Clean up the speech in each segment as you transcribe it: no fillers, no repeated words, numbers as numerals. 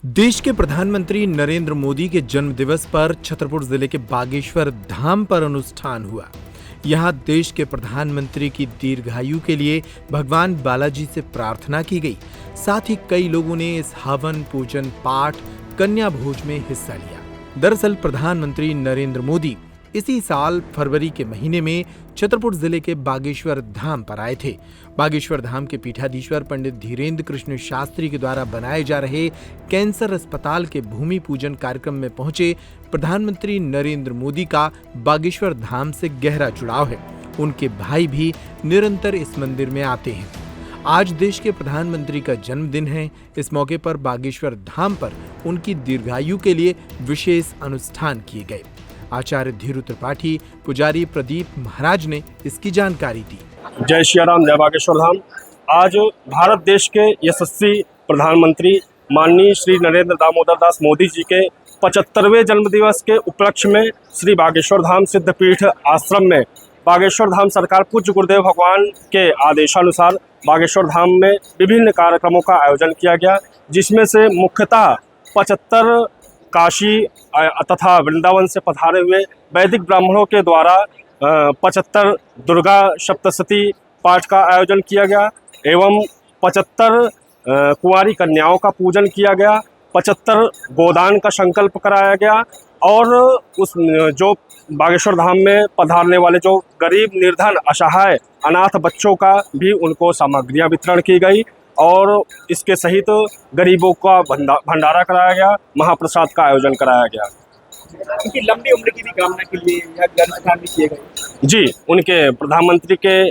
देश के प्रधानमंत्री नरेंद्र मोदी के जन्म दिवस पर छतरपुर जिले के बागेश्वर धाम पर अनुष्ठान हुआ। यहां देश के प्रधानमंत्री की दीर्घायु के लिए भगवान बालाजी से प्रार्थना की गई। साथ ही कई लोगों ने इस हवन पूजन पाठ कन्या भोज में हिस्सा लिया। दरअसल प्रधानमंत्री नरेंद्र मोदी इसी साल फरवरी के महीने में छतरपुर जिले के बागेश्वर धाम पर आए थे। बागेश्वर धाम के पीठाधीश्वर पंडित धीरेन्द्र कृष्ण शास्त्री के द्वारा बनाए जा रहे कैंसर अस्पताल के भूमि पूजन कार्यक्रम में पहुंचे प्रधानमंत्री नरेंद्र मोदी का बागेश्वर धाम से गहरा जुड़ाव है। उनके भाई भी निरंतर इस मंदिर में आते हैं। आज देश के प्रधानमंत्री का जन्मदिन है। इस मौके पर बागेश्वर धाम पर उनकी दीर्घायु के लिए विशेष अनुष्ठान किए गए। आचार्य धीरू त्रिपाठी, पुजारी प्रदीप महाराज ने इसकी जानकारी दी। जय श्री राम, जय बागेश्वर धाम। आज भारत देश के यशस्वी प्रधानमंत्री माननीय श्री नरेंद्र दामोदर दास मोदी जी के 75वें जन्मदिवस के उपलक्ष्य में श्री बागेश्वर धाम सिद्धपीठ आश्रम में बागेश्वर धाम सरकार पूज्य गुरुदेव भगवान के आदेशानुसार बागेश्वर धाम में विभिन्न कार्यक्रमों का आयोजन किया गया, जिसमें से मुख्यतः 75 काशी तथा वृंदावन से पधारे हुए वैदिक ब्राह्मणों के द्वारा 75 दुर्गा सप्तशती पाठ का आयोजन किया गया एवं 75 कुंवारी कन्याओं का पूजन किया गया, 75 गोदान का संकल्प कराया गया और उस जो बागेश्वर धाम में पधारने वाले जो गरीब निर्धन असहाय अनाथ बच्चों का भी उनको सामग्रियां वितरण की गई और इसके सहित गरीबों का भंडारा कराया गया, महाप्रसाद का आयोजन कराया गया। उनकी लंबी उम्र की भी कामना के लिए यह अनुष्ठान भी किए गए। जी, उनके प्रधानमंत्री के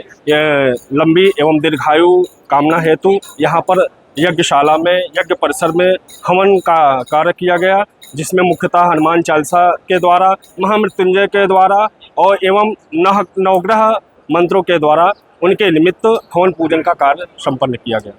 लंबी एवं दीर्घायु कामना हेतु यहाँ पर यज्ञशाला में यज्ञ परिसर में हवन का कार्य किया गया, जिसमें मुख्यतः हनुमान चालीसा के द्वारा, महामृत्युंजय के द्वारा और एवं नवग्रह मंत्रों के द्वारा उनके निमित्त हवन पूजन का कार्य संपन्न किया गया।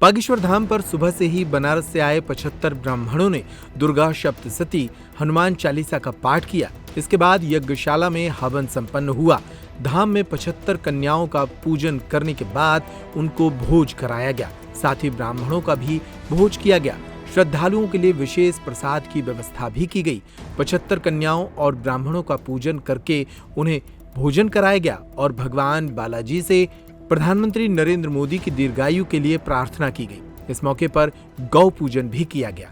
बागेश्वर धाम पर सुबह से ही बनारस से आए 75 ब्राह्मणों ने दुर्गा सप्तशती हनुमान चालीसा का पाठ किया। इसके बाद यज्ञशाला में हवन संपन्न हुआ। धाम में 75 कन्याओं का पूजन करने के बाद उनको भोज कराया गया। साथ ही ब्राह्मणों का भी भोज किया गया। श्रद्धालुओं के लिए विशेष प्रसाद की व्यवस्था भी की गई। 75 कन्याओं और ब्राह्मणों का पूजन करके उन्हें भोजन कराया गया और भगवान बालाजी से प्रधानमंत्री नरेंद्र मोदी की दीर्घायु के लिए प्रार्थना की गई। इस मौके पर गौ पूजन भी किया गया।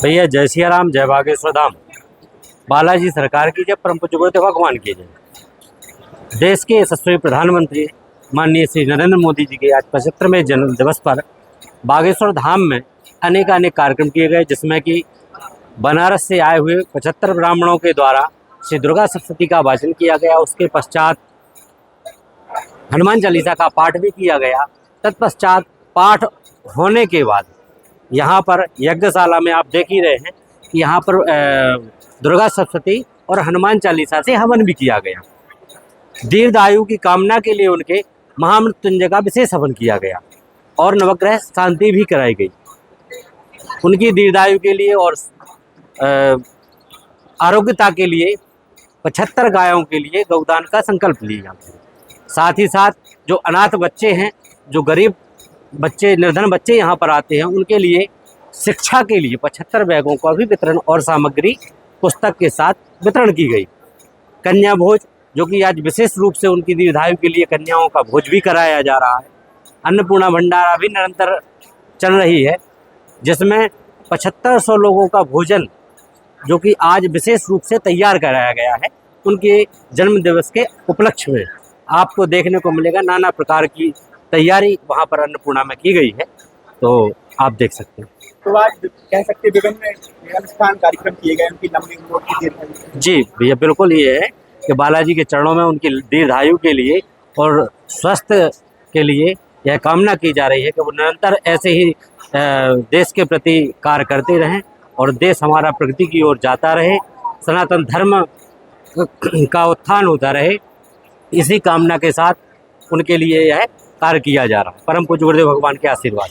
भैया जय श्री राम, जय बागेश्वर धाम। बालाजी सरकार की जय, परम पूज्य गुरुदेव भगवान की जय। देश के यशस्वी प्रधानमंत्री माननीय श्री नरेंद्र मोदी जी के आज 75वें जन्म दिवस पर बागेश्वर धाम में अनेक कार्यक्रम किए गए, जिसमें कि बनारस से आए हुए 75 ब्राह्मणों के द्वारा श्री दुर्गा सप्तशती का वाचन किया गया। उसके पश्चात हनुमान चालीसा का पाठ भी किया गया। तत्पश्चात पाठ होने के बाद यहाँ पर यज्ञशाला में आप देख ही रहे हैं कि यहाँ पर दुर्गा सप्तशती और हनुमान चालीसा से हवन भी किया गया। दीर्घायु की कामना के लिए उनके महामृत्युंजय का विशेष हवन किया गया और नवग्रह शांति भी कराई गई। उनकी दीर्घायु के लिए और आरोग्यता के लिए 75 गायों के लिए गौदान का संकल्प लिया। साथ ही साथ जो अनाथ बच्चे हैं, जो गरीब बच्चे निर्धन बच्चे यहाँ पर आते हैं, उनके लिए शिक्षा के लिए 75 बैगों का भी वितरण और सामग्री पुस्तक के साथ वितरण की गई। कन्या भोज, जो कि आज विशेष रूप से उनकी दीर्घायु के लिए कन्याओं का भोज भी कराया जा रहा है। अन्नपूर्णा भंडारा भी निरंतर चल रही है, जिसमें 7500 लोगों का भोजन जो कि आज विशेष रूप से तैयार कराया गया है उनके जन्म दिवस के उपलक्ष्य में। आपको देखने को मिलेगा नाना प्रकार की तैयारी वहाँ पर अन्नपूर्णा में की गई है, तो आप देख सकते हैं। तो आज कह सकते हैं विभिन्न अनुष्ठान कार्यक्रम किए गए उनकी लंबी उम्र की दीर्घायु। जी भैया, बिल्कुल ये है कि बालाजी के चरणों में उनकी दीर्घायु के लिए और स्वास्थ्य के लिए यह कामना की जा रही है कि वो निरंतर ऐसे ही देश के प्रति कार्य करते रहें और देश हमारा प्रगति की ओर जाता रहे, सनातन धर्म का उत्थान होता रहे। इसी कामना के साथ उनके लिए यह कार्य किया जा रहा है। परम पूज्य गुरुदेव भगवान के आशीर्वाद।